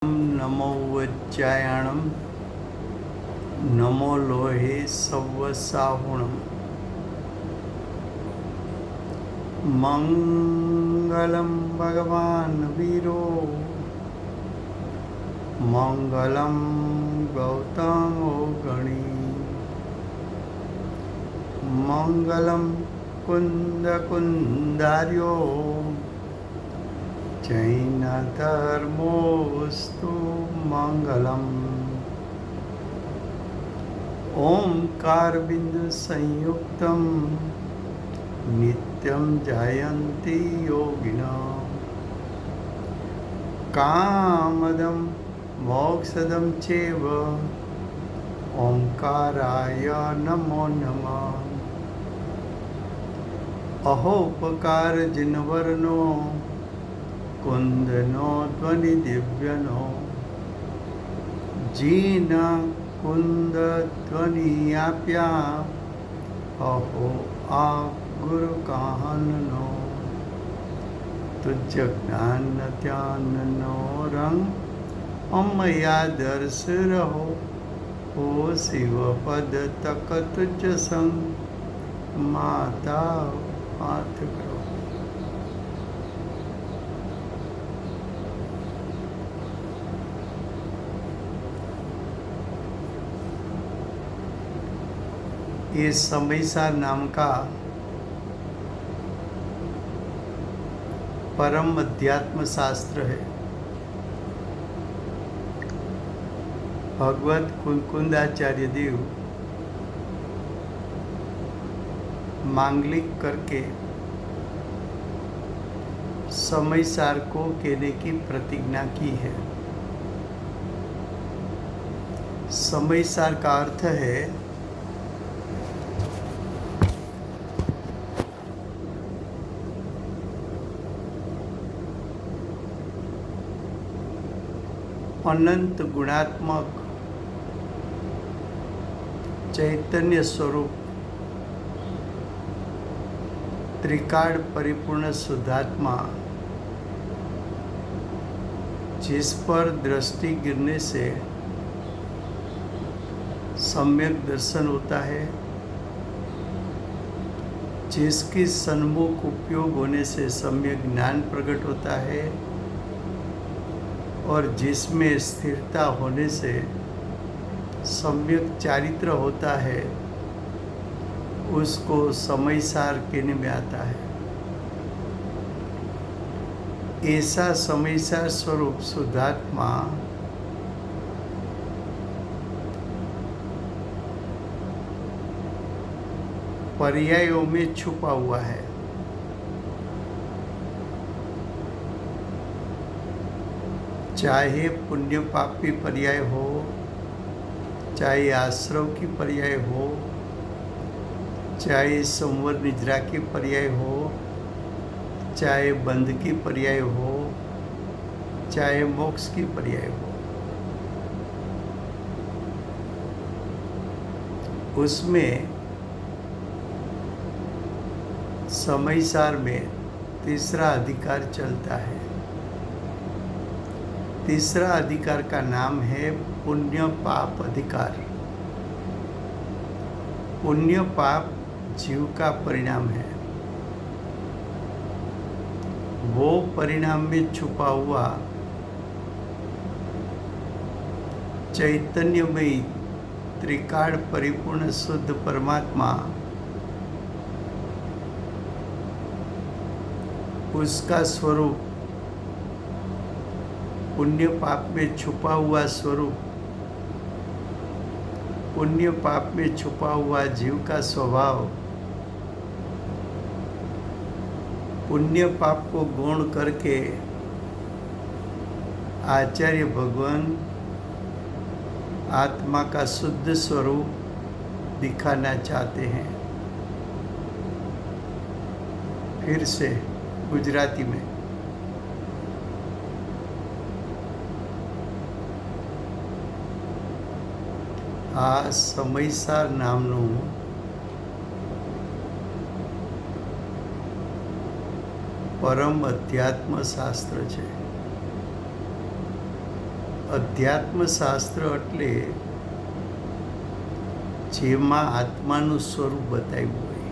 नमो वज्रायणं नमो लोहे सवसाहुणं मङ्गलं भगवान् वीरो मङ्गलं गौतमो गणी मङ्गलं कुन्दकुन्दार्यो जैनधर्मोऽस्तु मङ्गलम् ओंकारबिन्दुसंयुक्तं नित्यं जयन्ति योगिनः कामदं मोक्षदं चैव ओंकाराय नमो नमः अहोपकारजिनवर्णो कुंदनो ध्वनि दिव्यनो जीन कुंद ध्वनि आप्या अहो आ गुरु काहननो तुझ ज्ञान ध्याननो रंग अमया दर्श रहो ओ शिव पद तक तुझ संग माता हाथ करो। ये समयसार नाम का परम अध्यात्म शास्त्र है। भगवत कुंकुंदाचार्य देव मांगलिक करके समयसार को कहने की प्रतिज्ञा की है। समयसार का अर्थ है अनंत गुणात्मक चैतन्य स्वरूप त्रिकाल परिपूर्ण शुद्धात्मा जिस पर दृष्टि गिरने से सम्यक दर्शन होता है, जिसकी सन्मुख उपयोग होने से सम्यक ज्ञान प्रकट होता है और जिसमें स्थिरता होने से सम्यक चारित्र होता है, उसको समयसार कहने में आता है। ऐसा समयसार स्वरूप शुद्धात्मा पर्यायों में छुपा हुआ है। चाहे पुण्य पापी पर्याय हो, चाहे आश्रव की पर्याय हो, चाहे संवर निद्रा की पर्याय हो, चाहे बंध की पर्याय हो, चाहे मोक्ष की पर्याय हो, उसमें समयसार में तीसरा अधिकार चलता है। तीसरा अधिकार का नाम है पुण्य पाप अधिकार। पुण्य पाप जीव का परिणाम है। वो परिणाम में छुपा हुआ चैतन्यमयी त्रिकाल परिपूर्ण शुद्ध परमात्मा, उसका स्वरूप पुण्य पाप में छुपा हुआ स्वरूप, पुण्य पाप में छुपा हुआ जीव का स्वभाव, पुण्य पाप को गौण करके आचार्य भगवान आत्मा का शुद्ध स्वरूप दिखाना चाहते हैं। फिर से गुजराती में આ સમયસાર નામનું પરમ અધ્યાત્મ શાસ્ત્ર છે। અધ્યાત્મશાસ્ત્ર એટલે જેમાં આત્માનું સ્વરૂપ બતાવ્યું હોય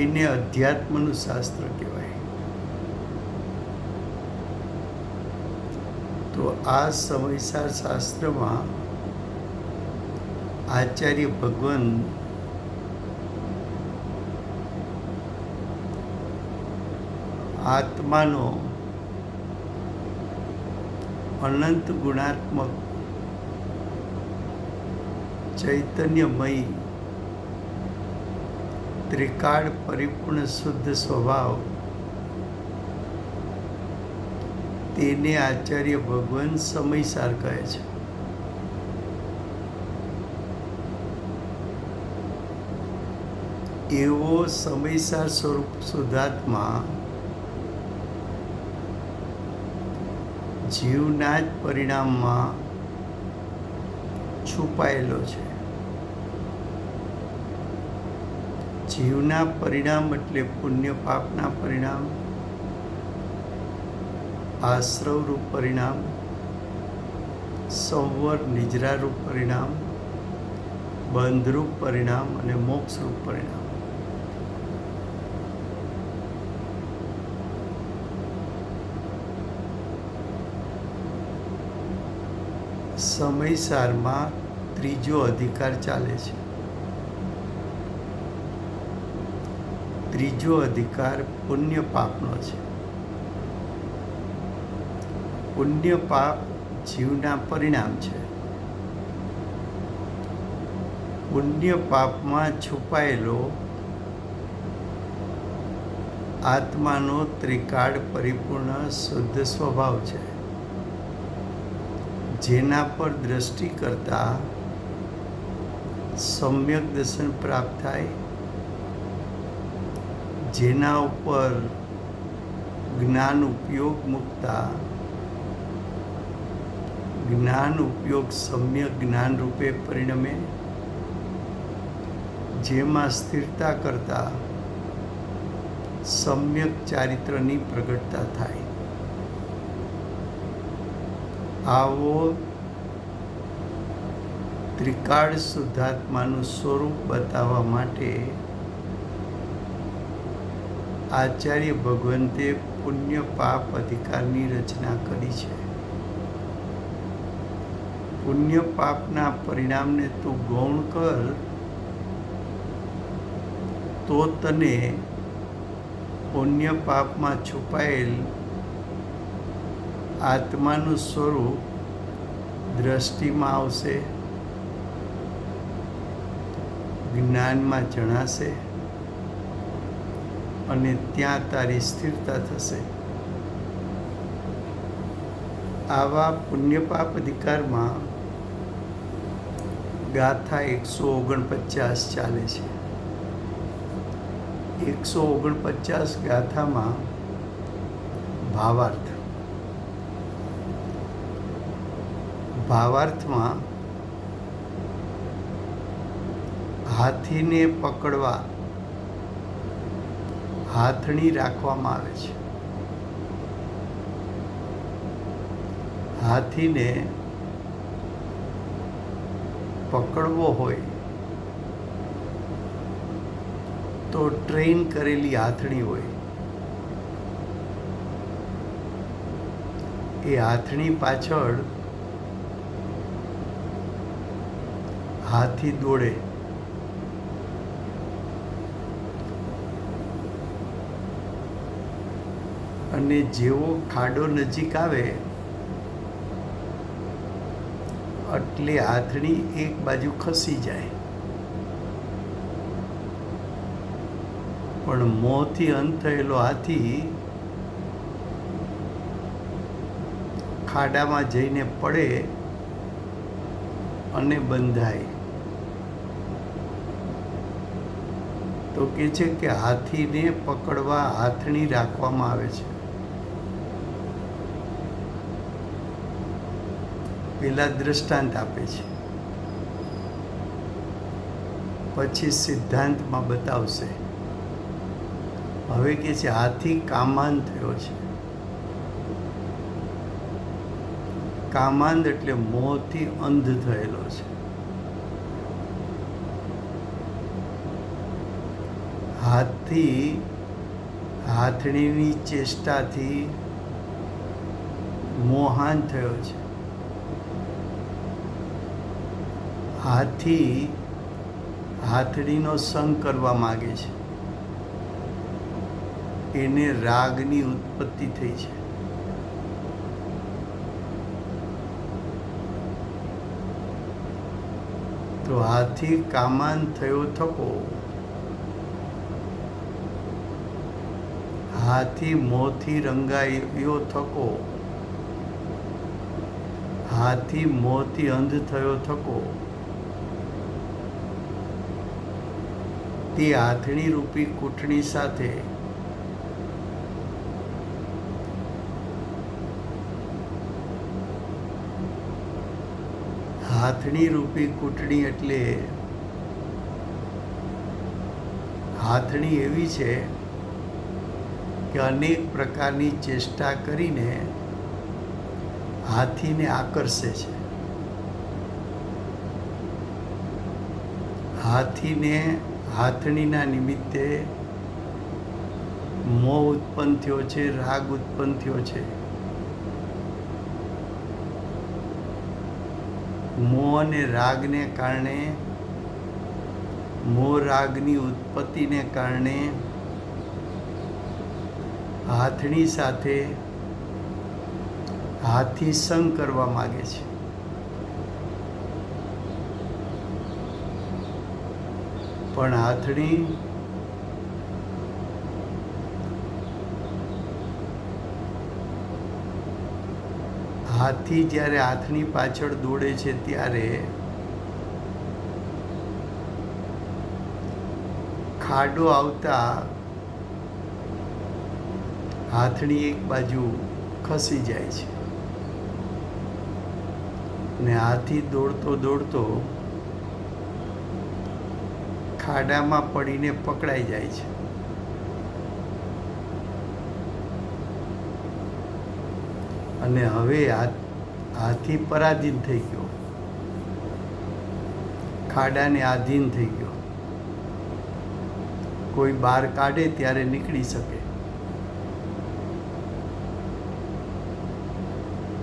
એને અધ્યાત્મનું શાસ્ત્ર કહેવાય. તો આ સમયસાર શાસ્ત્રમાં આચાર્ય ભગવાન આત્માનો અનંત ગુણાત્મક ચૈતન્યમય ત્રિકાળ પરિપૂર્ણ શુદ્ધ સ્વભાવ તેને આચાર્ય ભગવાન સમયસાર કહે છે. એવો સમયસાર સ્વરૂપ શુદ્ધાત્મા જીવના જ પરિણામમાં છુપાયેલો છે. જીવના પરિણામ એટલે પુણ્ય પાપના પરિણામ, આશ્રવરૂપ પરિણામ, સંવર નિજરારૂપ પરિણામ, બંધરૂપ પરિણામ અને મોક્ષરૂપ પરિણામ. સમયસારમાં ત્રીજો અધિકાર ચાલે છે. ત્રીજો અધિકાર પુણ્ય પાપનો છે. પુણ્ય પાપ જીવના પરિણામ છે. પુણ્ય પાપમાં છુપાયેલો આત્માનો ત્રિકાળ પરિપૂર્ણ શુદ્ધ સ્વભાવ છે, જેના પર દ્રષ્ટિ કરતા સમ્યક દર્શન પ્રાપ્ત થાય, જેના ઉપર જ્ઞાન ઉપયોગ મૂકતા જ્ઞાન ઉપયોગ સમ્યક જ્ઞાન રૂપે પરિણમે, જેમાં સ્થિરતા કરતા સમ્યક ચારિત્રની પ્રગટતા થાય. આવો ત્રિકાળ શુદ્ધાત્માનું સ્વરૂપ બતાવવા માટે આચાર્ય ભગવંતે પુણ્ય પાપ અધિકારની રચના કરી છે. પુણ્ય પાપના પરિણામને તું ગૌણ કર તો તને પુણ્ય પાપમાં છુપાયેલ આત્માનું સ્વરૂપ દ્રષ્ટિમાં આવશે, જ્ઞાનમાં જણાશે અને ત્યાં તારી સ્થિરતા થશે. આવા પુણ્યપાપ અધિકારમાં ગાથા 149 ચાલે છે. 149 ગાથામાં ભાવાર્થમાં હાથીને પકડવા હાથણી રાખવામાં આવે છે. હાથીને પકડવો હોય તો ટ્રેન કરેલી હાથણી હોય. એ હાથણી પાછળ હાથી દોડે. અને જેવો ખાડો નજીક આવે એટલે હાથણી એક બાજુ ખસી જાય, પણ મોંથી અંત થયેલો હાથી ખાડામાં જઈને પડે અને બંધાય. તો કહે છે કે હાથીને પકડવા હાથણી રાખવામાં આવે છે. પેલા દ્રષ્ટાંત આપે છે, પછી સિદ્ધાંતમાં બતાવશે. હવે કે છે હાથી કામાન થયો છે. કામાંધ એટલે મોહથી અંધ થયેલો છે. હાથી હાથણીની ચેષ્ટાથી મોહાન થયો છે. હાથી હાથણીનો સંગ કરવા માગે છે, એને રાગની ઉત્પત્તિ થઈ છે. તો હાથી કામાંધ થયો થકો, હાથી મોહથી રંગાયો થકો, હાથી મોહથી અંધ થયો થકો. તે હાથણી રૂપી કૂટણી સાથે હાથણી રૂપી કૂટણી એટલે હાથણી એવી છે કે અનેક પ્રકારની ચેષ્ટા કરીને હાથીને આકર્ષે છે. હાથીને હાથણીના નિમિત્તે મોહ ઉત્પન્ન થયો છે, રાગ ઉત્પન્ન થયો છે. મોહ અને રાગને કારણે, મોહ રાગની ઉત્પત્તિને કારણે હાથણી સાથે હાથી સંગ કરવા માગે છે. પણ હાથણી હાથી જ્યારે હાથણી પાછળ દોડે છે ત્યારે ખાડો આવતા હાથણી એક બાજુ ખસી જાય છે ને હાથી દોડતો દોડતો ખાડામાં પડીને પકડાઈ જાય છે. અને હવે હાથી પરાધીન થઈ ગયો, ખાડાને આધીન થઈ ગયો. કોઈ બહાર કાઢે ત્યારે નીકળી શકે.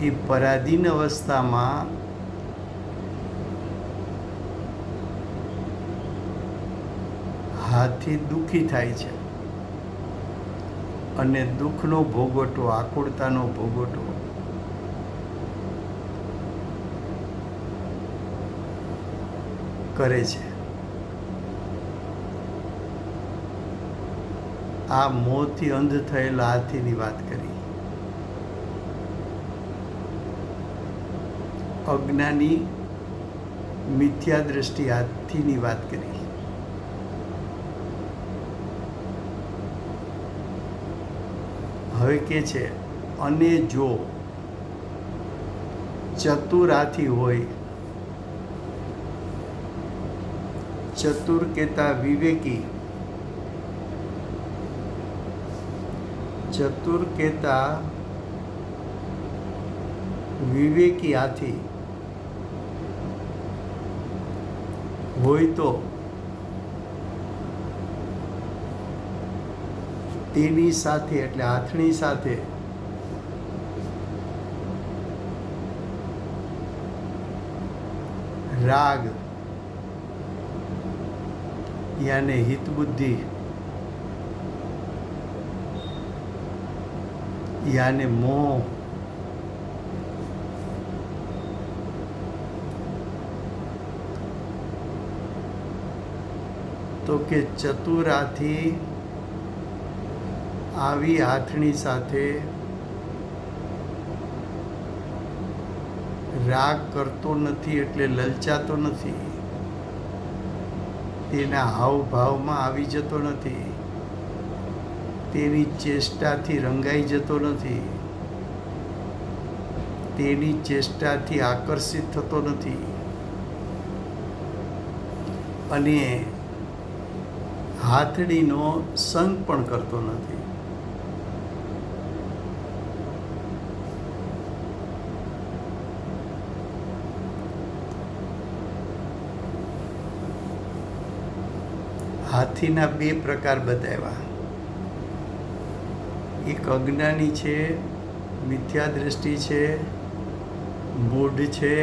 એ પરાધીન અવસ્થામાં હાથી દુઃખી થાય છે અને દુઃખનો ભોગવટો, આકુળતાનો ભોગવટો કરે છે. આ મોહથી અંધ થયેલા હાથીની વાત કરી. અજ્ઞાની મિથ્યા દ્રષ્ટિ હાથીની વાત કરી. હવે કે છે, અને જો ચતુર હાથી હોય, ચતુર કહેતા વિવેકી, ચતુર કહેતા વિવેકી હાથી હોય તો તેની સાથે એટલે હાથણી સાથે રાગ યાને હિત બુદ્ધિ યાને મોહ તો કે ચતુર હાથી આવી હાથણી સાથે રાગ કરતો નથી એટલે લલચાતો નથી, તેના હાવભાવમાં આવી જતો નથી, તેની ચેષ્ટાથી રંગાઈ જતો નથી, તેની ચેષ્ટાથી આકર્ષિત થતો નથી અને હાથણીનો સંગ પણ કરતો નથી. હાથીના બે પ્રકાર બતાવ્યા. એક અજ્ઞાની છે, મિથ્યા દ્રષ્ટિ છે, મૂઢ છે,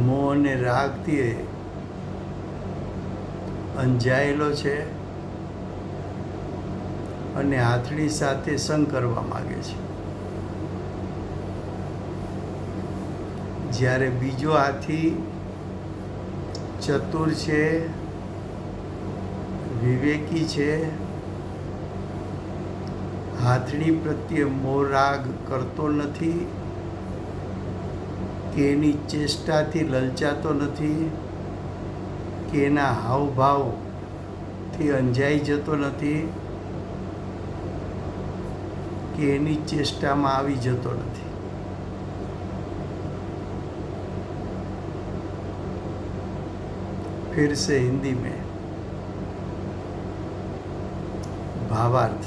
મોહ અને રાગથી અંજાયેલો છે અને હાથણી સાથે સંગ કરવા માગે છે. જ્યારે બીજો હાથી ચતુર છે, વિવેકી છે, હાથણી પ્રત્યે મોહ રાગ કરતો નથી કે એની ચેષ્ટાથી લલચાતો નથી કે એના હાવભાવથી અંજાઈ જતો નથી કે એની ચેષ્ટામાં આવી જતો નથી. फिर से हिंदी में भावार्थ.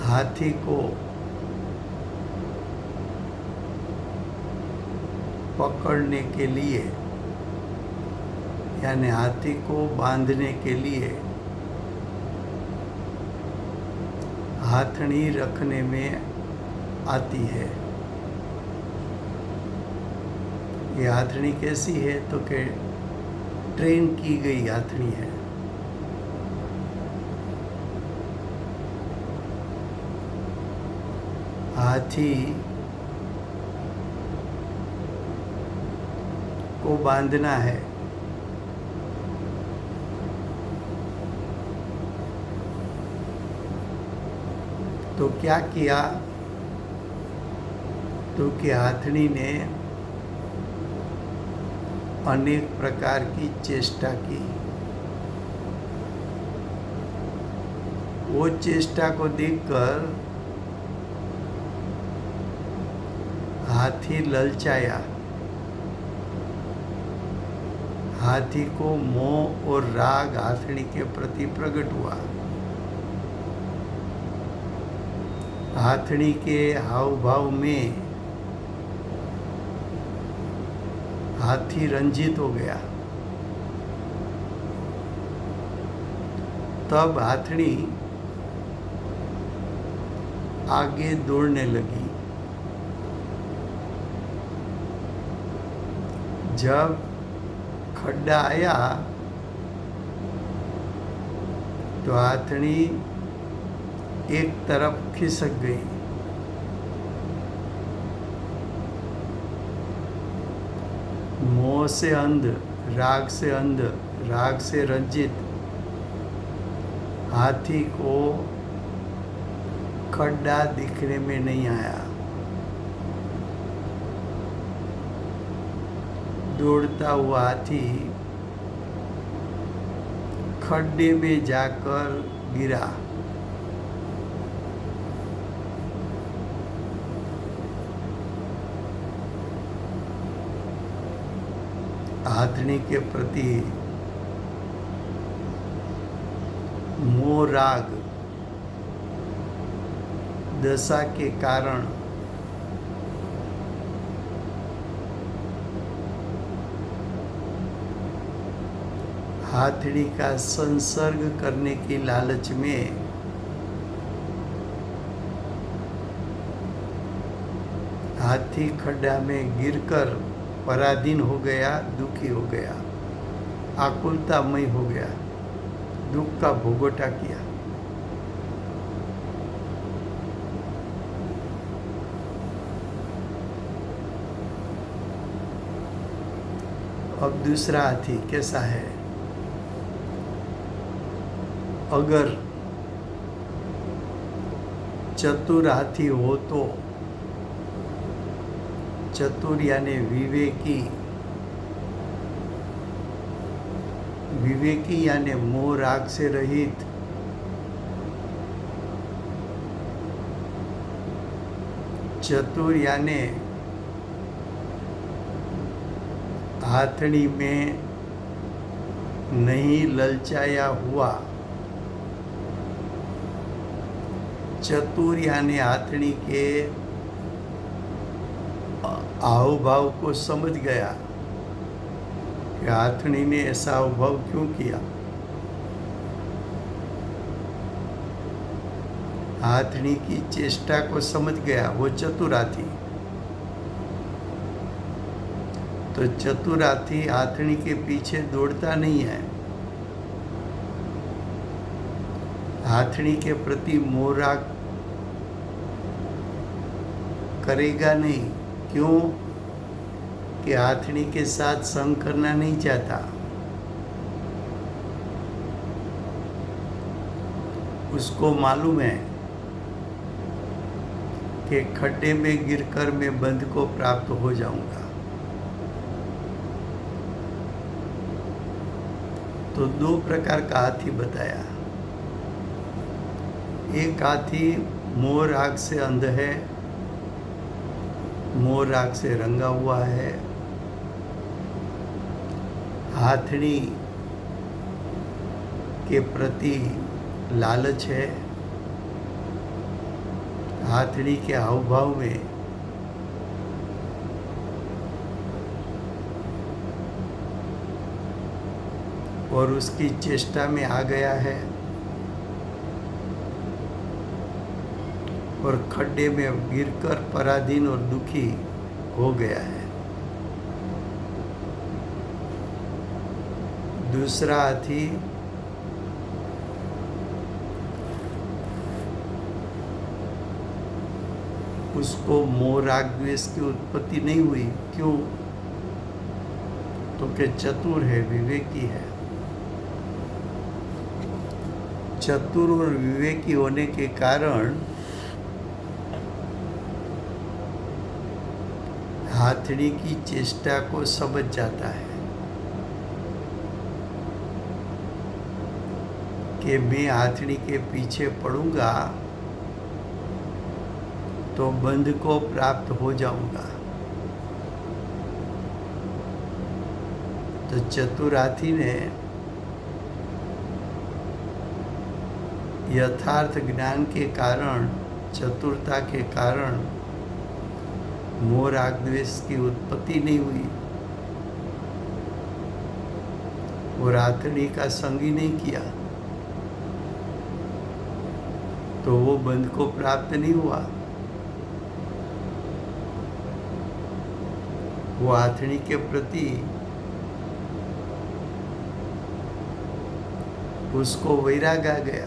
हाथी को पकड़ने के लिए यानी हाथी को बांधने के लिए हाथनी रखने में आती है. ये हाथनी कैसी है तो कि ट्रेन की गई हाथनी है. हाथी को बांधना है तो क्या किया तो कि हाथनी ने अनेक प्रकार की चेष्टा की. वो चेष्टा को देखकर हाथी ललचाया. हाथी को मोह और राग हाथनी के प्रति प्रकट हुआ. हाथनी के हाव भाव में हाथी रंजित हो गया. तब हाथनी आगे दौड़ने लगी. जब खड्डा आया तो हाथनी एक तरफ खिसक गई. मोह से अंध, राग से अंध, राग से रंजित हाथी को खड्डा दिखने में नहीं आया. दौड़ता हुआ हाथी खड्डे में जाकर गिरा. हाथनी के प्रति मोह राग दशा के कारण हाथनी का संसर्ग करने की लालच में हाथी खड्डा में गिरकर पराधीन हो गया, दुखी हो गया, आकुलतामय हो गया, दुख का भोगोटा किया. अब दूसरा हाथी कैसा है? अगर चतुर हाथी हो तो चतुर यानी विवेकी यानी मोह राग से रहित, चतुर यानी हाथनी में नहीं ललचाया हुआ, चतुर यानी हाथनी के हाव भाव को समझ गया कि हाथनी ने ऐसा हाव भाव क्यों किया। हाथनी की चेष्टा को समझ गया, वो चतुर हाथी। तो चतुर हाथी हाथनी के पीछे दौड़ता नहीं है, हाथनी के प्रति मोह राग करेगा नहीं। क्यों? कि हाथनी के साथ संग करना नहीं चाहता। उसको मालूम है कि खड्डे में गिरकर मैं बंध को प्राप्त हो जाऊंगा। तो दो प्रकार का हाथी बताया। एक हाथी मोह राग से अंध है, मोह राग से रंगा हुआ है। हाथनी के प्रति लालच है, हाथनी के हाव भाव में और उसकी चेष्टा में आ गया है और खड्डे में गिरकर पराधीन और दुखी हो गया है। दूसरा हाथी उसको मोह राग द्वेष की उत्पत्ति नहीं हुई। क्यों? तो कि चतुर है, विवेकी है। चतुर और विवेकी होने के कारण हाथनी की चेष्टा को समझ जाता है कि मैं हाथनी के पीछे पड़ूंगा तो बंध को प्राप्त हो जाऊंगा। तो चतुर हाथी ने यथार्थ ज्ञान के कारण, चतुरता के कारण मोह राग द्वेष की उत्पत्ति नहीं हुई और हाथनी का संग ही नहीं किया, तो वो बंध को प्राप्त नहीं हुआ। वो हाथनी के प्रति उसको वैराग आ गया।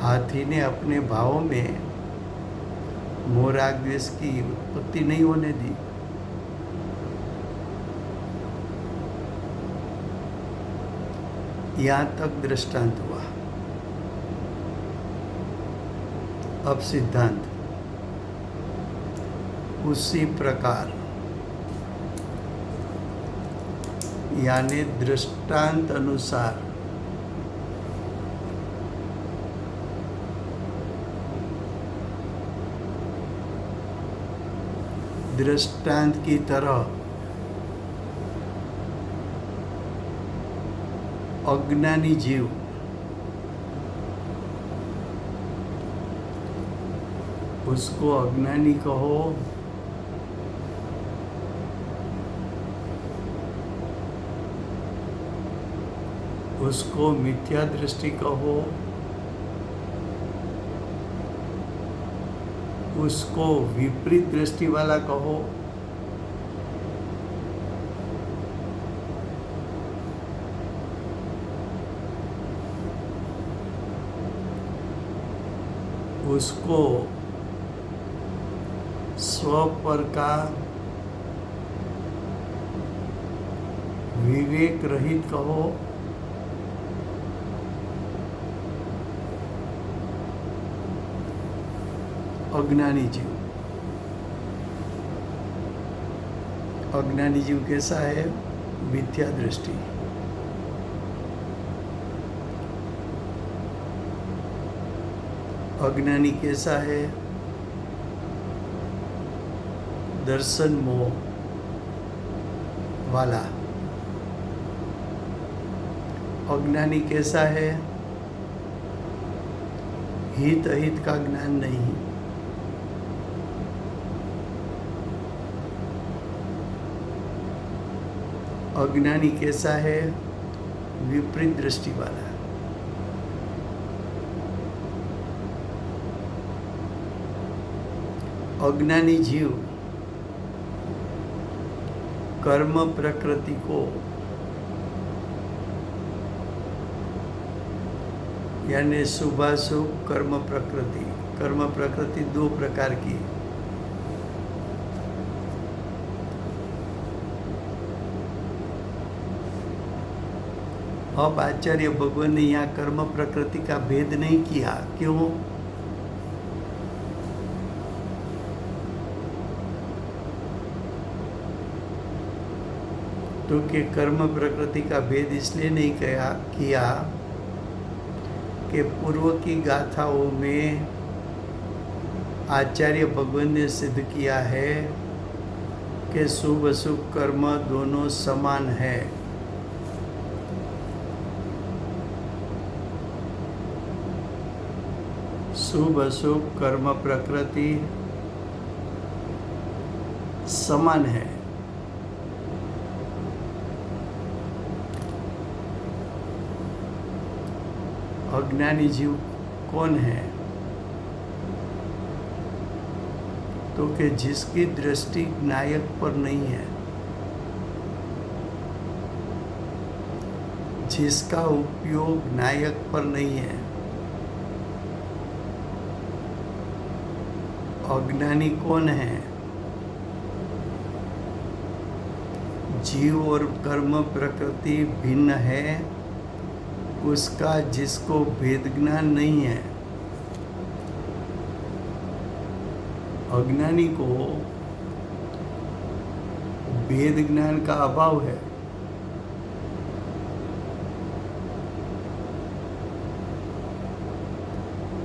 हाथी ने अपने भावों में मोह राग द्वेष की उत्पत्ति नहीं होने दी। यहाँ तक दृष्टांत हुआ। अब सिद्धांत। उसी प्रकार यानी दृष्टांत अनुसार दृष्टांत की तरह अज्ञानी जीव उसको अज्ञानी कहो, उसको मिथ्या दृष्टि कहो, उसको विपरीत दृष्टि वाला कहो, उसको स्वपर का विवेक रहित कहो, अज्ञानी जीव। अज्ञानी जीव कैसा है? मिथ्या दृष्टि। अज्ञानी कैसा है? दर्शन मोह वाला। अज्ञानी कैसा है? हित अहित का ज्ञान नहीं। अज्ञानी कैसा है? विपरीत दृष्टि वाला। अज्ञानी जीव कर्म प्रकृति को यानी शुभाशुभ कर्म प्रकृति दो प्रकार की। अब आचार्य भगवान ने यहाँ कर्म प्रकृति का भेद नहीं किया। क्यों? तो कि कर्म प्रकृति का भेद इसलिए नहीं किया कि पूर्व की गाथाओं में आचार्य भगवान ने सिद्ध किया है कि शुभ अशुभ कर्म दोनों समान है। शुभ अशुभ कर्म प्रकृति समान है। अज्ञानी जीव कौन है? तो कि जिसकी दृष्टि नायक पर नहीं है, जिसका उपयोग नायक पर नहीं है। अज्ञानी कौन है? जीव और कर्म प्रकृति भिन्न है, उसका जिसको भेद ज्ञान नहीं है। अज्ञानी को भेद ज्ञान का अभाव है।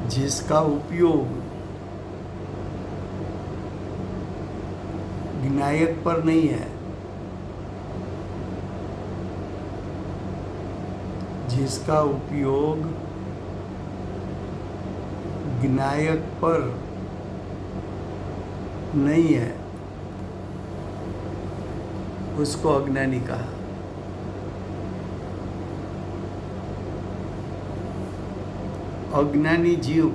जिसका उपयोग नायक पर नहीं है, जिसका उपयोग ज्ञायक पर नहीं है, उसको अज्ञानी कहा। अज्ञानी जीव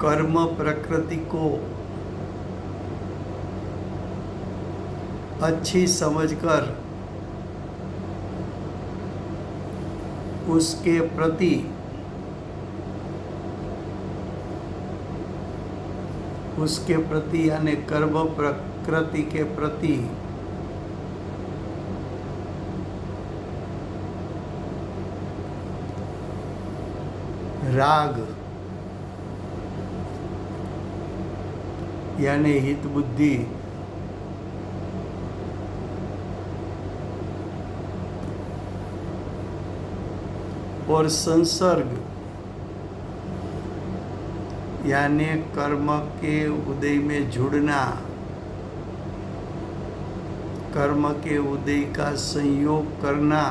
कर्म प्रकृति को अच्छी समझकर उसके प्रति यानी कर्म प्रकृति के प्रति राग यानी हित बुद्धि और संसर्ग यानी कर्म के उदय में जुड़ना, कर्म के उदय का संयोग करना,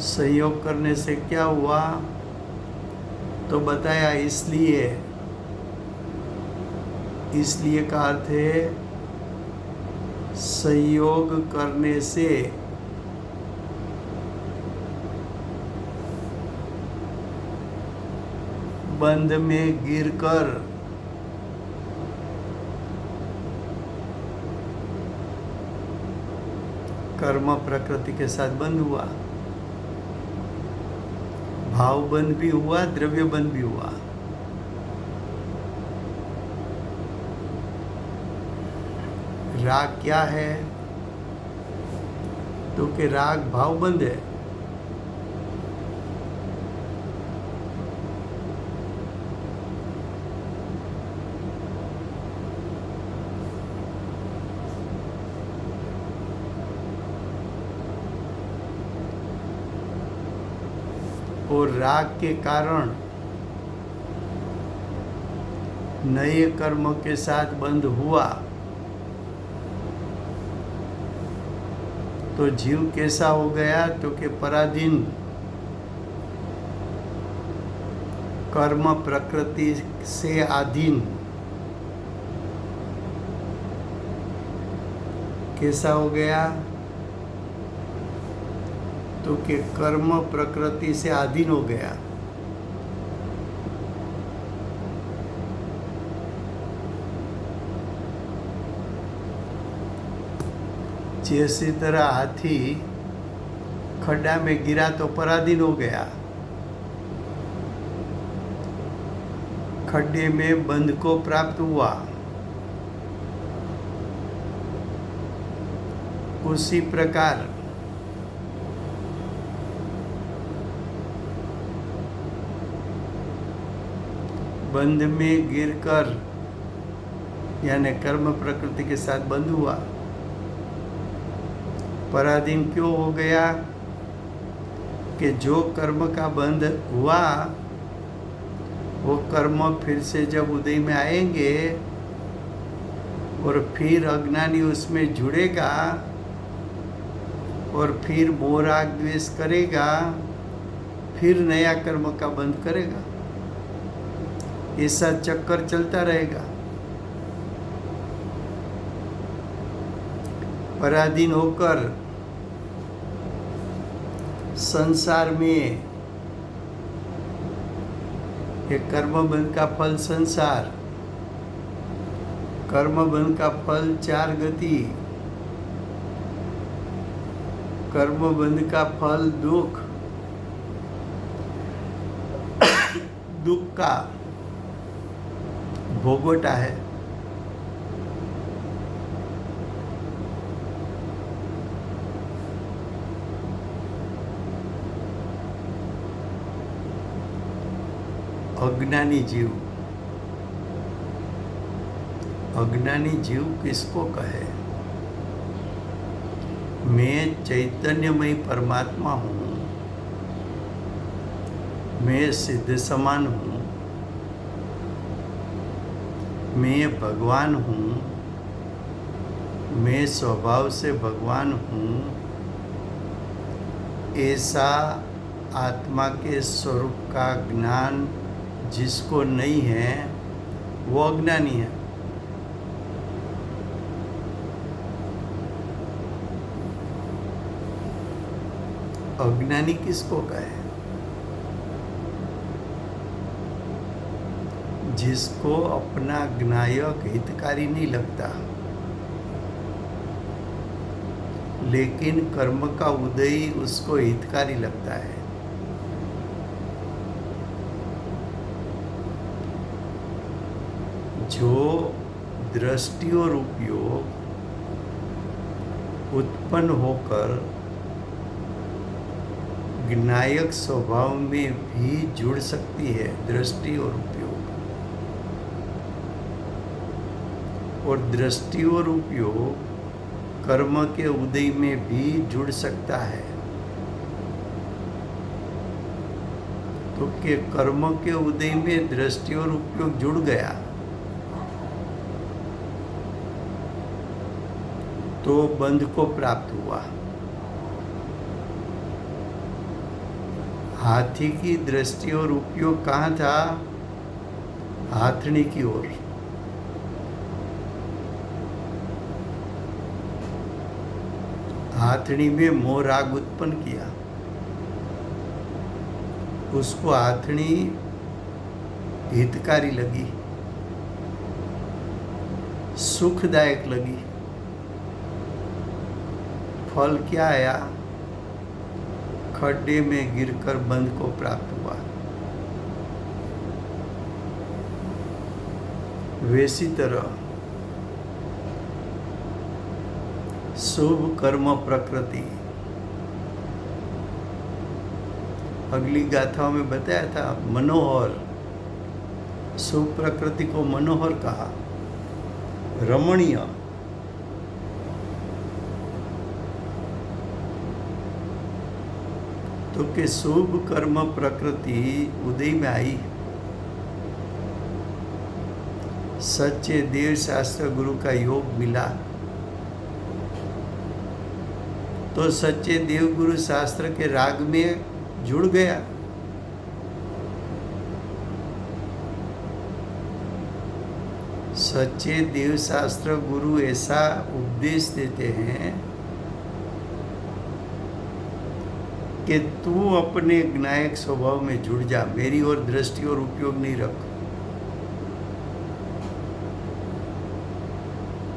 संयोग करने से क्या हुआ? तो बताया इसलिए का अर्थ है संयोग करने से बंध में गिरकर कर्म प्रकृति के साथ बंध हुआ, भाव बंध भी हुआ, द्रव्य बंध भी हुआ। राग क्या है? तो कि राग भाव बंध है। और राग के कारण नए कर्म के साथ बंध हुआ तो जीव कैसा हो गया? तो कि पराधीन, कर्म प्रकृति से अधीन। कैसा हो गया? तो कि कर्म प्रकृति से अधीन हो गया। जैसी तरह हाथी खड्डा में गिरा तो पराधीन हो गया, खड्डे में बंध को प्राप्त हुआ। उसी प्रकार बंध में गिरकर यानी कर्म प्रकृति के साथ बंध हुआ। पराधीन क्यों हो गया? कि जो कर्म का बंध हुआ वो कर्म फिर से जब उदय में आएंगे और फिर अज्ञानी उसमें जुड़ेगा और फिर मोह राग द्वेष करेगा, फिर नया कर्म का बंध करेगा। ऐसा चक्कर चलता रहेगा। पराधीन होकर संसार में ये कर्म बंध का फल संसार, कर्म बंध का फल चार गति, कर्म बंध का फल दुख, दुख का भोगवटा है। अज्ञानी जीव, अज्ञानी जीव किसको कहे? मैं चैतन्यमय परमात्मा हूँ, मैं सिद्ध समान हूँ, मैं भगवान हूँ, मैं स्वभाव से भगवान हूँ, ऐसा आत्मा के स्वरूप का ज्ञान जिसको नहीं है वो अज्ञानी है। अज्ञानी किसको कहे? जिसको अपना ज्ञायक हितकारी नहीं लगता, लेकिन कर्म का उदय उसको हितकारी लगता है। जो दृष्टि और उपयोग उत्पन्न होकर ज्ञायक स्वभाव में भी जुड़ सकती है, दृष्टि और उपयोग, और दृष्टि और उपयोग कर्म के उदय में भी जुड़ सकता है। तो कि कर्म के उदय में दृष्टि और उपयोग जुड़ गया तो बंध को प्राप्त हुआ। हाथी की दृष्टि और उपयोग कहाँ था? हाथनी की ओर। हाथनी में मोह राग उत्पन्न किया, उसको हाथनी हितकारी लगी, सुखदायक लगी। फल क्या आया? खड्डे में गिरकर बंध को प्राप्त हुआ। वैसी तरह शुभ कर्म प्रकृति, अगली गाथाओं में बताया था मनोहर, शुभ प्रकृति को मनोहर कहा, रमणीय। तो कि शुभ कर्म प्रकृति उदय में आई। सच्चे देव शास्त्र गुरु का योग मिला, तो सच्चे देवगुरु शास्त्र के राग में जुड़ गया। सच्चे देव शास्त्र गुरु ऐसा उपदेश देते हैं कि तू अपने ज्ञायक स्वभाव में जुड़ जा, मेरी ओर दृष्टि और उपयोग नहीं रख।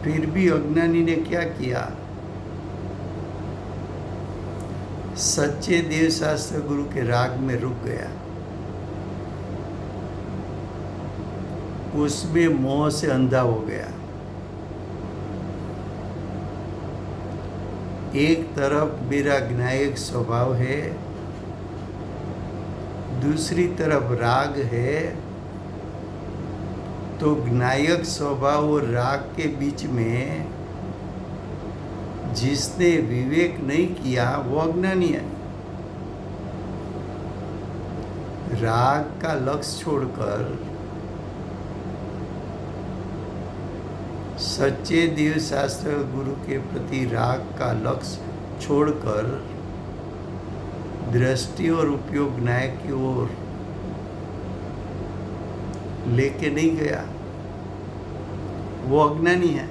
फिर भी अज्ञानी ने क्या किया? सच्चे देव शास्त्र गुरु के राग में रुक गया, उसमें मोह से अंधा हो गया। एक तरफ मेरा ज्ञायक स्वभाव है, दूसरी तरफ राग है, तो ज्ञायक स्वभाव और राग के बीच में जिसने विवेक नहीं किया वो अज्ञानी है। राग का लक्ष्य छोड़कर सच्चे देव शास्त्र गुरु के प्रति राग का लक्ष्य छोड़कर दृष्टि और उपयोग न्याय की ओर लेके नहीं गया, वो अज्ञानी है।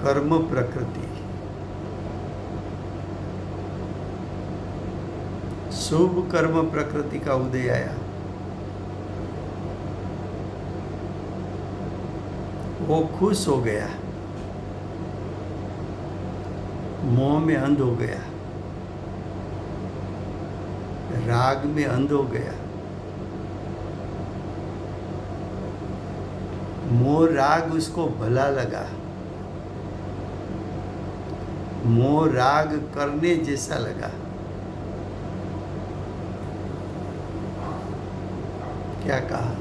कर्म प्रकृति, शुभ कर्म प्रकृति का उदय आया, वो खुश हो गया, मोह में अंध हो गया, राग में अंध हो गया। मोह राग उसको भला लगा, मोह राग करने जैसा लगा। क्या कहा?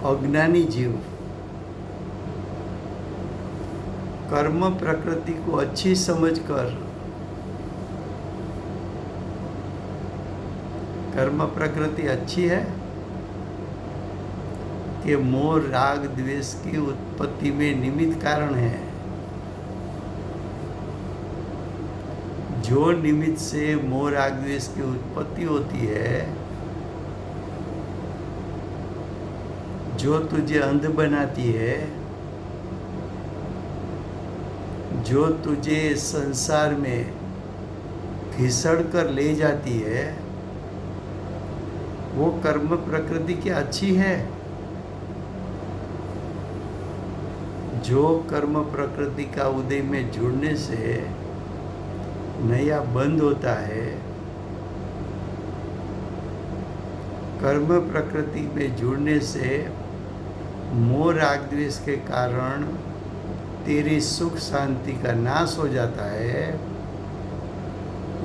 अज्ञानी जीव कर्म प्रकृति को अच्छी समझकर, कर्म प्रकृति अच्छी है कि मोह राग द्वेष की उत्पत्ति में निमित्त कारण है। जो निमित्त से मोह राग द्वेष की उत्पत्ति होती है, जो तुझे अंध बनाती है, जो तुझे संसार में घिसड़ कर ले जाती है, वो कर्म प्रकृति की अच्छी है। जो कर्म प्रकृति का उदय में जुड़ने से नया बंद होता है, कर्म प्रकृति में जुड़ने से मोह राग द्वेष के कारण तेरी सुख शांति का नाश हो जाता है,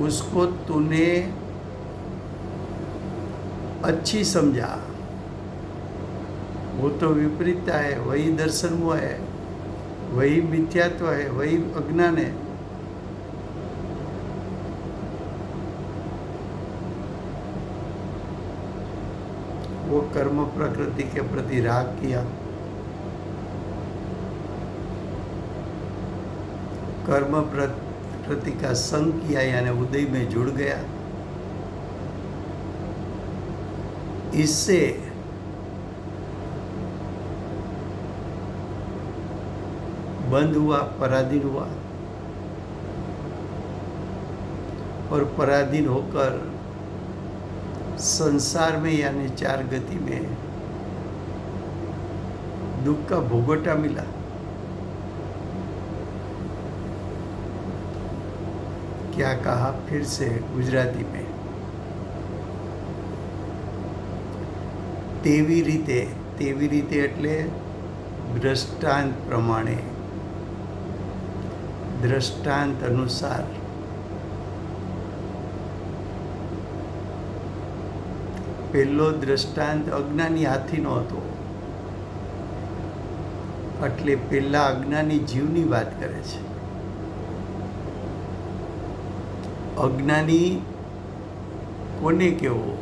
उसको तूने अच्छी समझा। वो तो विपरीतता है, वही दर्शन मोह है, वही मिथ्यात्व है, वही अज्ञान है। वो कर्म प्रकृति के प्रति राग किया, कर्म प्रकृति का संग किया, यानी उदय में जुड़ गया। इससे बंद हुआ, पराधीन हुआ, और पराधीन होकर संसार में यानी चार गति में दुख का भोगोटा मिला। क्या कहा फिर से गुजराती में? तेवी रीते એટલે दृष्टांत प्रमाणे, दृष्टांत अनुसार। પહેલો દ્રષ્ટાંત અજ્ઞાની હાથીનો હતો, એટલે પહેલા અજ્ઞાની જીવની વાત કરે છે। અજ્ઞાની કોને કહેવો?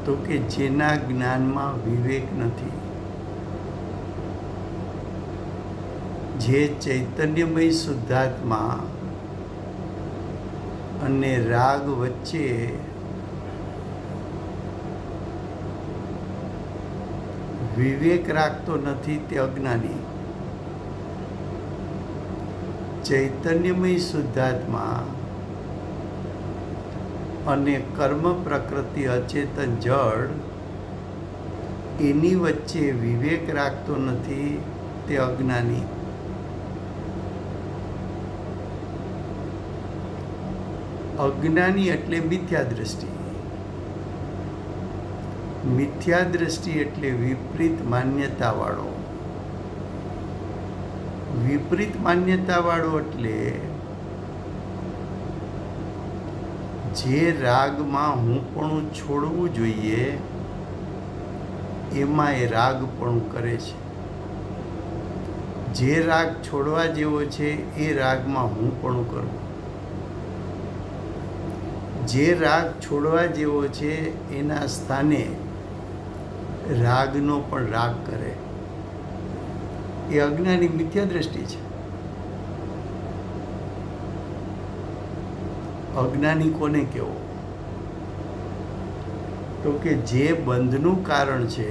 તો કે જેના જ્ઞાનમાં વિવેક નથી, જે ચૈતન્યમય શુદ્ધાત્મા અને રાગ વચ્ચે વિવેક રાખતો નથી તે અજ્ઞાની. ચૈતન્યમય શુદ્ધાત્મા અને કર્મ પ્રકૃતિ અચેતન જળ એની વચ્ચે વિવેક રાખતો નથી તે અજ્ઞાની. અજ્ઞાની એટલે મિથ્યા દ્રષ્ટિ. મિથ્યા દ્રષ્ટિ એટલે વિપરીત માન્યતાવાળો. વિપરીત માન્યતાવાળો એટલે જે રાગમાં હુંપણું છોડવું જોઈએ એમાં એ રાગપણું કરે છે. જે રાગ છોડવા જેવો છે એ રાગમાં હુંપણું કરવું. જે રાગ છોડવા જેવો છે એના સ્થાને રાગનો પણ રાગ કરે. એ અજ્ઞાની મિથ્યા દ્રષ્ટિ છે. અજ્ઞાની કોને કહેવો? તો કે જે બંધનું કારણ છે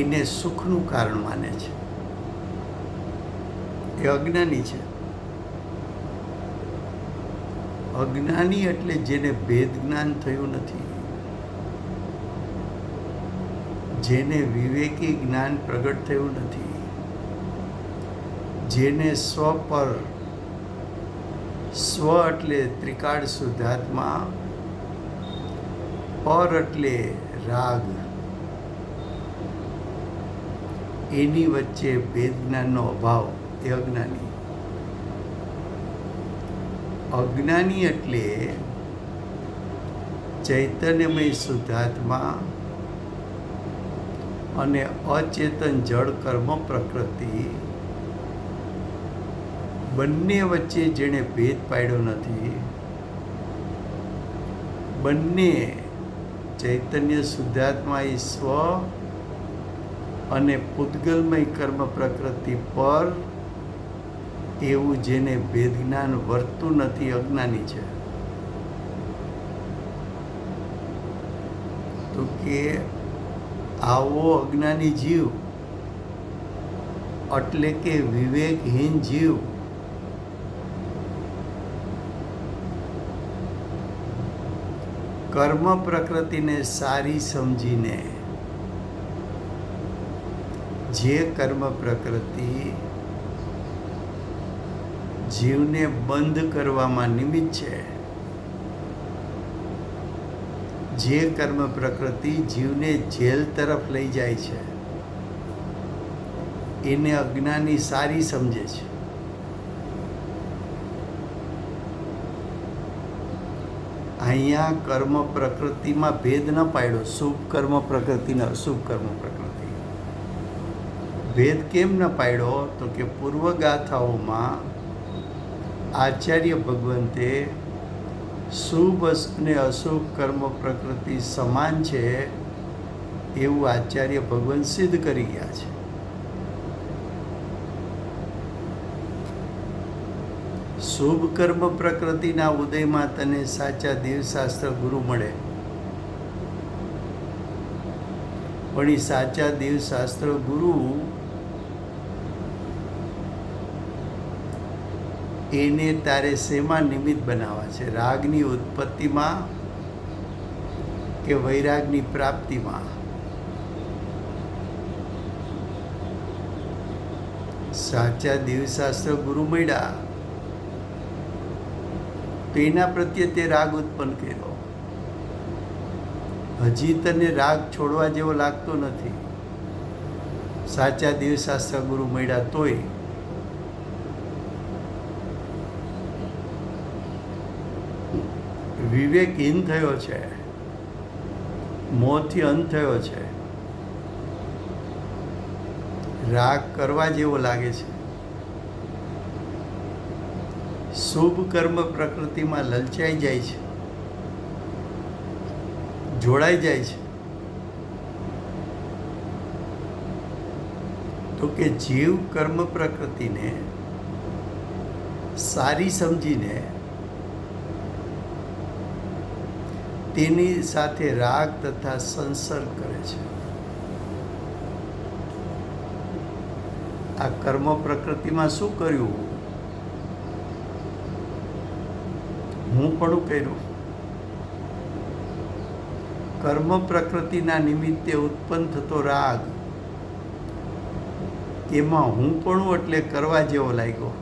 એને સુખનું કારણ માને છે, એ અજ્ઞાની છે. અજ્ઞાની એટલે જેને ભેદ જ્ઞાન થયું નથી, જેને વિવેકી જ્ઞાન પ્રગટ થયું નથી, જેને સ્વ પર, સ્વ એટલે ત્રિકાળ શુદ્ધાત્મા, પર એટલે રાગ, એની વચ્ચે ભેદ જ્ઞાનનો અભાવ, એ અજ્ઞાની. અજ્ઞાની એટલે ચૈતન્યમય શુદ્ધાત્મા અને અચેતન જળ કર્મ પ્રકૃતિ બંને વચ્ચે જેણે ભેદ પાડ્યો નથી. બંને ચૈતન્ય શુદ્ધાત્મા એ સ્વ અને પૂતગલમય કર્મ પ્રકૃતિ પર એવું જેને ભેદ જ્ઞાન વર્તું નથી, અજ્ઞાની છે. તો કે આવો અજ્ઞાની જીવ એટલે કે વિવેકહીન જીવ કર્મ પ્રકૃતિને સારી સમજીને, જે કર્મ પ્રકૃતિ જીવને બંધ કરવામાં નિમિત્ત છે, જે કર્મ પ્રકૃતિ જીવને જેલ તરફ લઈ જાય છે, એને અજ્ઞાની સારી સમજે છે. અહીંયા કર્મ પ્રકૃતિમાં ભેદ ન પાડ્યો, શુભ કર્મ પ્રકૃતિ ને અશુભ કર્મ પ્રકૃતિ. ભેદ કેમ ન પાડ્યો? તો કે પૂર્વ ગાથાઓમાં આચાર્ય ભગવંતે શુભ અને અશુભ કર્મ પ્રકૃતિ સમાન છે એવું આચાર્ય ભગવાન સિદ્ધ કરી ગયા છે. શુભ કર્મ પ્રકૃતિના ઉદયમાં તને સાચા દેવશાસ્ત્ર ગુરુ મળે, પણ એ સાચા દેવશાસ્ત્ર ગુરુ એને તારે શેમાં નિમિત્ત બનાવવા છે? રાગની ઉત્પત્તિમાં કે વૈરાગની પ્રાપ્તિમાં? સાચા દેવશાસ્ત્ર ગુરુ મળ્યા તો એના પ્રત્યે તે રાગ ઉત્પન્ન કર્યો. હજી તને રાગ છોડવા જેવો લાગતો નથી. સાચા દેવશાસ્ત્ર ગુરુ મળ્યા તોય વિવેકહીન થયો છે, મોહથી અંત થયો છે, રાગ કરવા જેવો લાગે છે. શુભ કર્મ પ્રકૃતિમાં લલચાઈ જાય છે, જોડાઈ જાય છે. તો કે જીવ કર્મ પ્રકૃતિને સારી સમજીને તેની સાથે રાગ તથા સંસર્ગ કરે છે. આ કર્મ પ્રકૃતિમાં શું કર્યું? હું પણ કર્યું. કર્મ પ્રકૃતિના નિમિત્તે ઉત્પન્ન થતો રાગ, એમાં હું પણ એટલે કરવા જેવો લાગ્યો.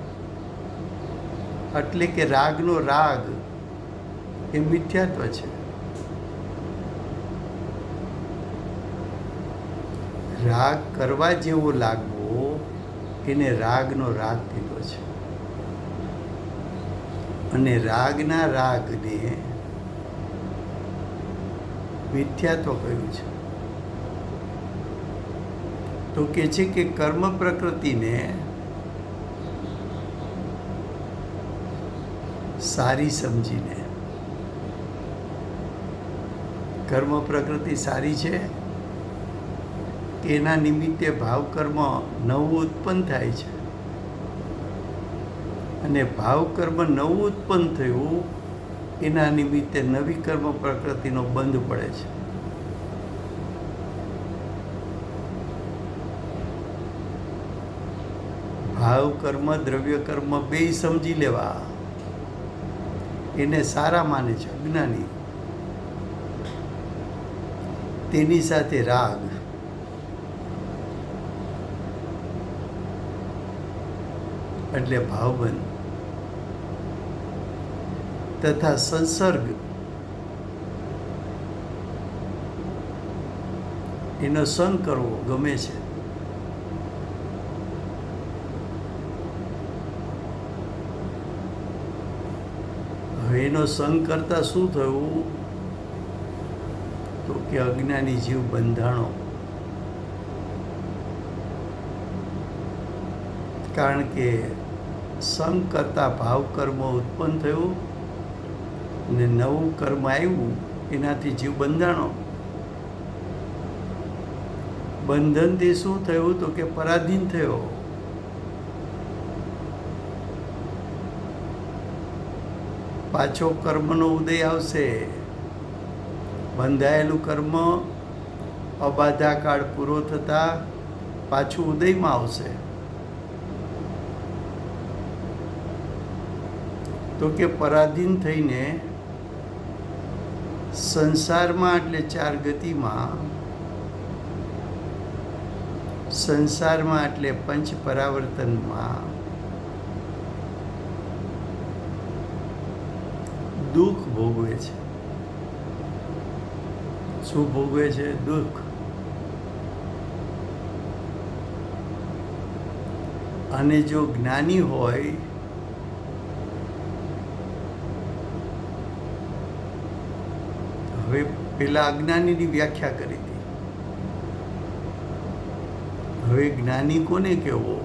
એટલે કે રાગનો રાગ એ મિથ્યાત્વ છે. રાગ કરવા જેવો લાગવો એને રાગનો રાગ કીધો છે. અને રાગના રાગને મિથ્યાત્વ કહ્યું છે. તો કે છે કે કર્મ પ્રકૃતિને સારી સમજીને, કર્મ પ્રકૃતિ સારી છે કે એના નિમિત્તે ભાવ કર્મ નવું ઉત્પન્ન થાય છે. અને ભાવ કર્મ નવું ઉત્પન્ન થયું એના નિમિત્તે નવી કર્મ પ્રકૃતિનો બંધ પડે છે. ભાવ કર્મ, દ્રવ્ય કર્મ બેય સમજી લેવા, એને સારા માને છે અજ્ઞાની. તેની સાથે રાગ, એટલે ભાવબંધ તથા સંસર્ગ, એનો સંગ કરવો ગમે છે. હવે એનો સંગ કરતા શું થયું? તો કે અજ્ઞાની જીવ બંધાણો. કારણ કે સંગ કરતા ભાવ કર્મ ઉત્પન્ન થયું ને નવું કર્મ આવ્યું, એનાથી જીવ બંધાણો. બંધનથી શું થયું? તો કે પરાધીન થયો. પાછો કર્મનો ઉદય આવશે. બંધાયેલું કર્મ અબાધા કાળ પૂરો થતા પાછું ઉદયમાં આવશે. તો કે પરાધીન થઈને સંસારમાં, એટલે ચાર ગતિમાં, સંસારમાં એટલે પંચ પરાવર્તનમાં દુઃખ ભોગવે છે. શું ભોગવે છે? દુઃખ. અને જો જ્ઞાની હોય હવે પેલા અજ્ઞાનીની વ્યાખ્યા કરી હતી. હવે જ્ઞાની કોને કહેવો?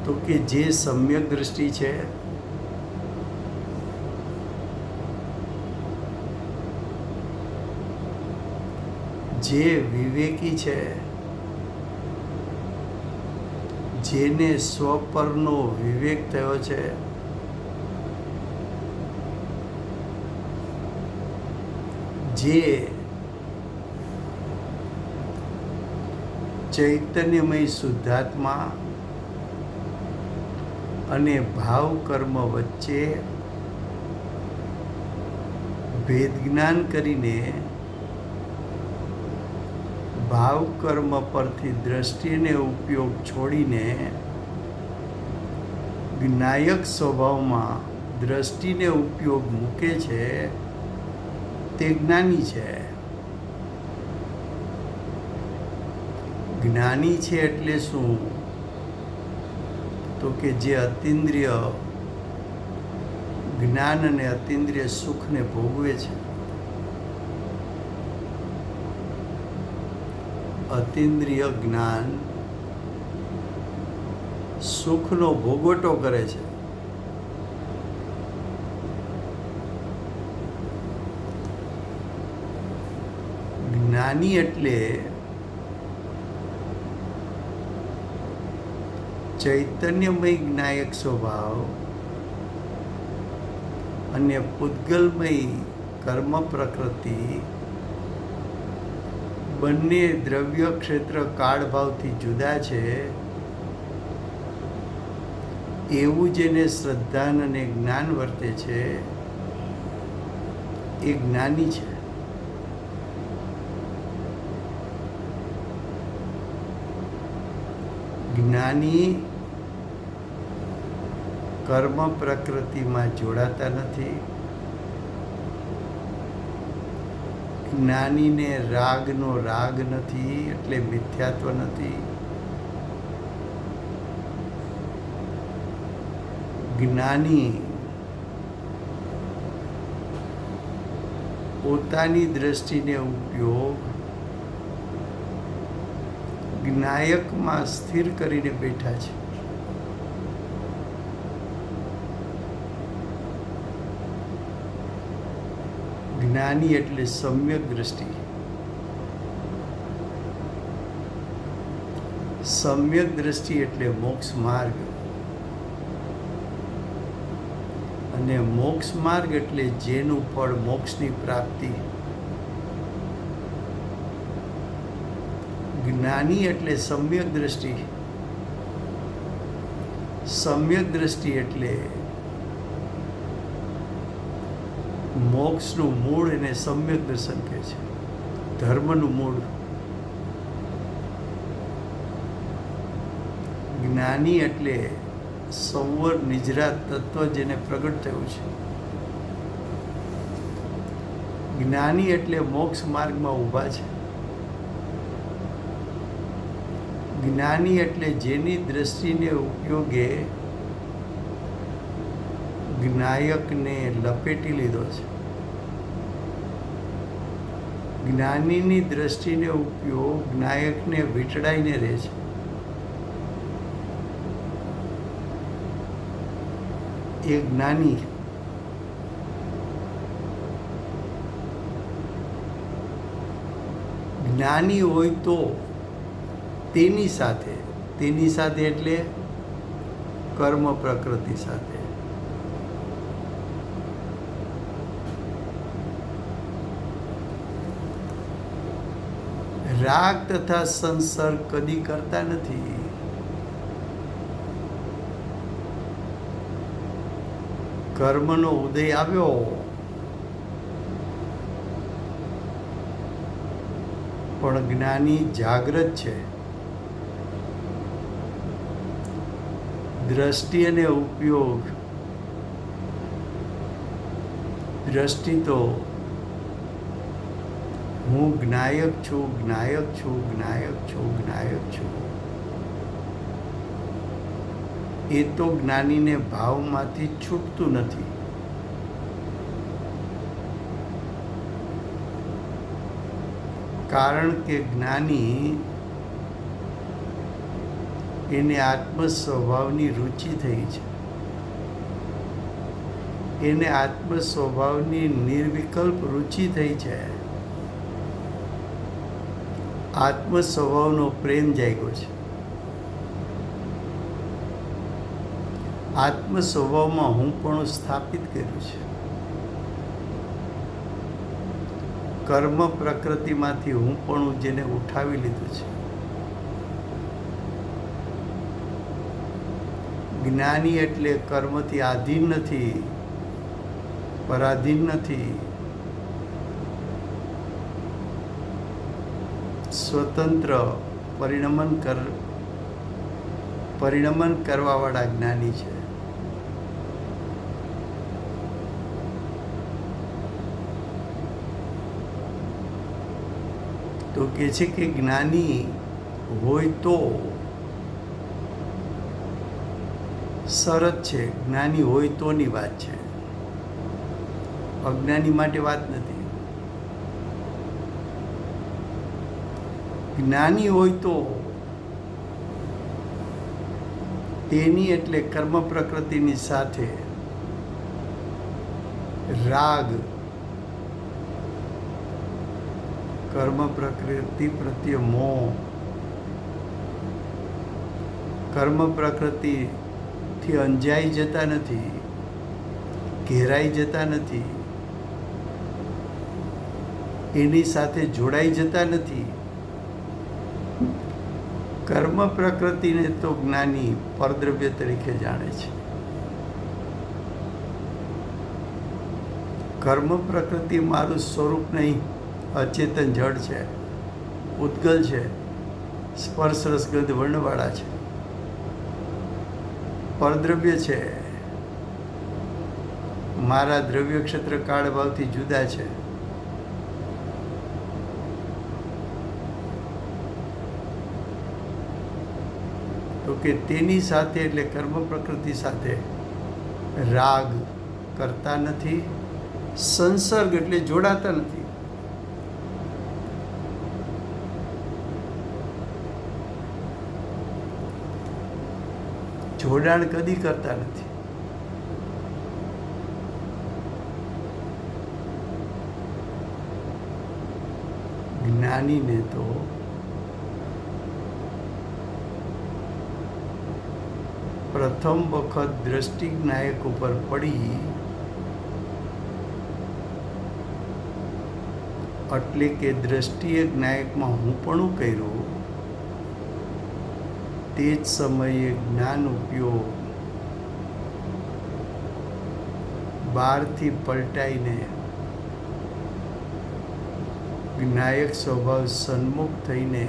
તો કે જે સમ્યક દ્રષ્ટિ છે, જે વિવેકી છે, જેને સ્વપરનો વિવેક થયો છે, જે ચૈતન્યમય શુદ્ધાત્મા અને ભાવ કર્મ વચ્ચે ભેદ જ્ઞાન કરીને ભાવ કર્મ પરથી દ્રષ્ટિને ઉપયોગ છોડીને જ્ઞાયક સ્વભાવમાં દ્રષ્ટિને ઉપયોગ મૂકે છે, તે જ્ઞાની છે. જ્ઞાની છે એટલે શું? તો કે જે અતિન્દ્રિય જ્ઞાન અને અતિન્દ્રિય સુખને ભોગવે છે. અતિન્દ્રિય જ્ઞાન સુખનો ભોગવટો કરે છે. જ્ઞાની એટલે ચૈતન્યમય જ્ઞાયક સ્વભાવ અને પૂતગલમય કર્મ પ્રકૃતિ બંને દ્રવ્ય ક્ષેત્ર કાળભાવથી જુદા છે એવું જેને શ્રદ્ધાન અને જ્ઞાન વર્તે છે એ જ્ઞાની છે. જ્ઞાની કર્મ પ્રકૃતિમાં જોડાતા નથી. જ્ઞાનીને રાગનો રાગ નથી એટલે મિથ્યાત્વ નથી. જ્ઞાની પોતાની દ્રષ્ટિને ઉપયોગ જ્ઞાયકમાં સ્થિર કરીને બેઠા છે. જ્ઞાની એટલે સમ્યક દ્રષ્ટિ. સમ્યક દ્રષ્ટિ એટલે મોક્ષ માર્ગ, અને મોક્ષ માર્ગ એટલે જેનું ફળ મોક્ષની પ્રાપ્તિ. જ્ઞાની એટલે સમ્યક દ્રષ્ટિ. સમ્યક દ્રષ્ટિ એટલે મોક્ષનું મૂળ એને સમ્યક દર્શન કહે છે, ધર્મનું મૂળ. જ્ઞાની એટલે સંવર નિજરાત તત્વ જેને પ્રગટ થયું છે. જ્ઞાની એટલે મોક્ષ માર્ગમાં ઊભા છે. જ્ઞાની એટલે જેની દ્રષ્ટિને ઉપયોગે જ્ઞાયકને લપેટી લીધો છે. જ્ઞાનીની દ્રષ્ટિને ઉપયોગ જ્ઞાયકને વીંટળાઈને રહે છે. એ જ્ઞાની. જ્ઞાની હોય તો તેની સાથે એટલે કર્મ પ્રકૃતિ સાથે રાગ તથા સંસર્ગ કદી કરતા નથી. કર્મનો ઉદય આવ્યો પણ જ્ઞાની જાગૃત છે. દ્રષ્ટિ અને ઉપયોગ. દ્રષ્ટિ તો હું જ્ઞાયક છું, જ્ઞાયક છું, જ્ઞાયક છું, જ્ઞાયક છું. એ તો જ્ઞાનીને ભાવમાંથી છૂટતું નથી. કારણ કે જ્ઞાની એને આત્મ સ્વભાવની રુચિ થઈ છે. એને આત્મ સ્વભાવની નિર્વિકલ્પ રુચિ થઈ છે. આત્મ સ્વભાવનો પ્રેમ જાગ્યો છે. આત્મ સ્વભાવમાં હું પણ સ્થાપિત કર્યું છે. કર્મ પ્રકૃતિમાંથી હું પણ જેને ઉઠાવી લીધું છે. જ્ઞાની એટલે કર્મથી આધીન નથી, પરાધીન નથી, સ્વતંત્ર પરિણમન કરવાવાળા જ્ઞાની છે. તો કહે છે કે જ્ઞાની હોય તો શરત છે. જ્ઞાની હોય તોની વાત છે, અજ્ઞાની માટે વાત નથી. જ્ઞાની હોય તો તેની એટલે કર્મ પ્રકૃતિની સાથે રાગ, કર્મ પ્રકૃતિ પ્રત્યે મોહ, કર્મ પ્રકૃતિથી અંજાઈ જતા નથી, ઘેરાઈ જતા નથી, એની સાથે જોડાઈ જતા નથી. કર્મ પ્રકૃતિને તો જ્ઞાની પરદ્રવ્ય તરીકે જાણે છે. કર્મ પ્રકૃતિ મારું સ્વરૂપ નહીં, અચેતન જડ છે, ઉદ્ગલ છે, સ્પર્શ રસગંધ વર્ણવાળા છે, પરદ્રવ્ય છે, મારા દ્રવ્ય ક્ષેત્ર કાળ ભાવથી જુદા છે. તો કે તેની સાથે એટલે કર્મ પ્રકૃતિ સાથે રાગ કરતા નથી, સંસર્ગ એટલે જોડાતા નથી. જોડાણ કદી કરતા નથી. જ્ઞાનીને તો પ્રથમ વખત દ્રષ્ટિ જ્ઞાયક ઉપર પડી એટલે કે દ્રષ્ટિએ જ્ઞાયકમાં હુંપણું કર્યું, તે જ સમયે જ્ઞાન ઉપયોગ બહારથી પલટાઈને જ્ઞાયક સ્વભાવ સન્મુખ થઈને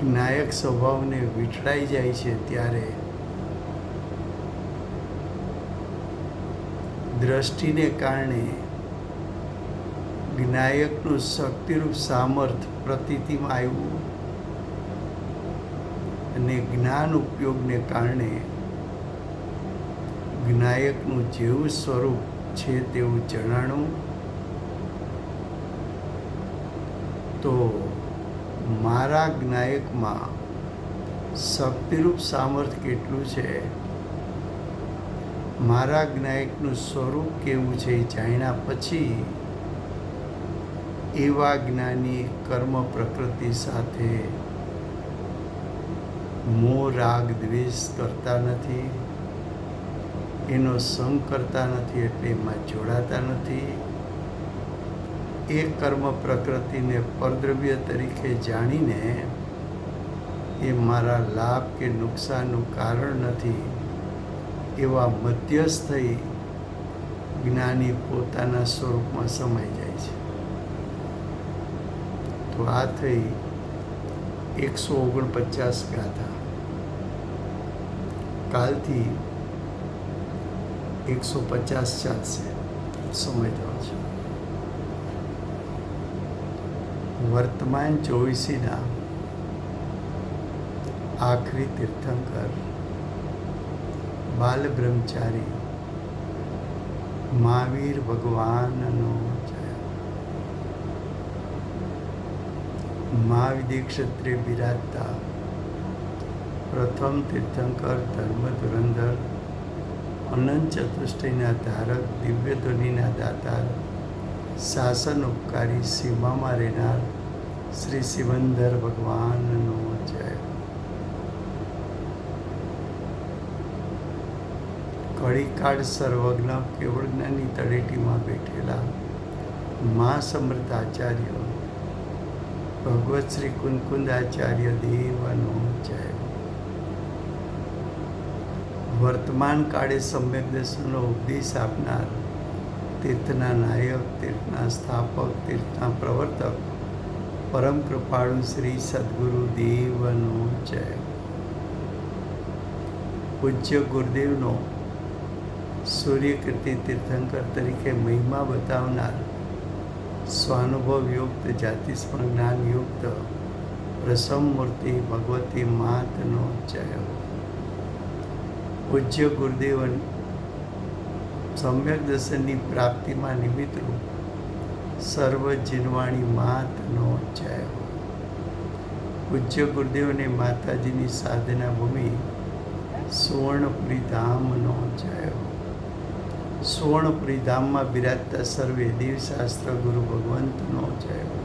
જ્ઞાયક સ્વભાવને વીંટળાઈ જાય છે. ત્યારે દ્રષ્ટિને કારણે જ્ઞાયકનું શક્તિરૂપ સામર્થ્ય પ્રતીતિમાં આવ્યું અને જ્ઞાન ઉપયોગને કારણે જ્ઞાયકનું જેવું સ્વરૂપ છે તેવું જણાણું. તો મારા જ્ઞાયકમાં શક્તિરૂપ સામર્થ્ય કેટલું છે, મારા જ્ઞાયકનું સ્વરૂપ કેવું છે એ જાણ્યા પછી એવા જ્ઞાની કર્મ પ્રકૃતિ સાથે મોહ રાગ દ્વેષ કરતા નથી, એનો સંગ કરતા નથી, એટલે એમાં જોડાતા નથી. એ કર્મ પ્રકૃતિને પરદ્રવ્ય તરીકે જાણીને એ મારા લાભ કે નુકસાનનું કારણ નથી એવા મધ્યસ્થ થઈ જ્ઞાની પોતાના સ્વરૂપમાં સમાઈ જાય છે. તો આ થઈ 149 ગાથા. કાલથી 150 ચાલશે, સમય થયો છે. વર્તમાન 24ના આખરી તીર્થંકર બાલ બ્રહ્મચારી મહાવીર ભગવાનનો જય. મહાવિદ્ય ક્ષેત્રે બિરાજતા પ્રથમ તીર્થંકર ધર્મ ધુરંધર અનંત ચતુષ્ટયના ધારક દિવ્ય ધ્વનિના દાતાર શાસન ઉપકારી સીમામાં રહેનાર શ્રી સિમંદર ભગવાનનો જય. કળીકાળ સર્વજ્ઞ કેવળ જ્ઞાની તળેટીમાં બેઠેલા મા સમર્થ આચાર્ય ભગવત શ્રી કુંકુંદ આચાર્ય દેવનો જય. વર્તમાન કાળે સમ્યક દર્શનનો ઉપદેશ આપનાર તીર્થના નાયક, તીર્થના સ્થાપક, તીર્થના પ્રવર્તક પરમ કૃપાળુ શ્રી સદગુરુ દેવનો જય. પૂજ્ય ગુરુદેવનો સૂર્યકીર્તિ તીર્થંકર તરીકે મહિમા બતાવનાર સ્વાનુભવ યુક્ત જાતિસ્મરણ જ્ઞાન યુક્ત પ્રસમ મૂર્તિ ભગવતી માતનો જય. પૂજ્ય ગુરુદેવ સમ્યક દર્શનની પ્રાપ્તિમાં નિમિત્તરૂપ સર્વ જીનવાણી માતનો જય. પૂજ્ય ગુરુદેવને માતાજીની સાધના ભૂમિ સુવર્ણપુરી ધામનો જય હો. સુવર્ણપુરી ધામમાં બિરાજતા સર્વે દેવશાસ્ત્ર ગુરુ ભગવંતનો જય હો.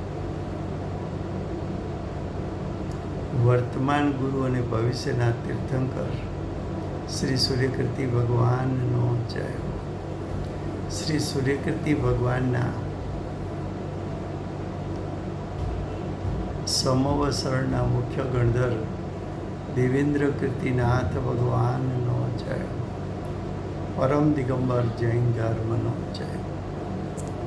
વર્તમાન ગુરુ અને ભવિષ્યના તીર્થંકર શ્રી સૂર્યકીર્તિ ભગવાનનો જય હો. શ્રી સૂર્યકીર્તિ ભગવાનના સમવસરણના મુખ્ય ગણધર દેવેન્દ્ર કીર્તિનાથ ભગવાનનો જય હો. પરમ દિગંબર જૈન ધર્મનો જય.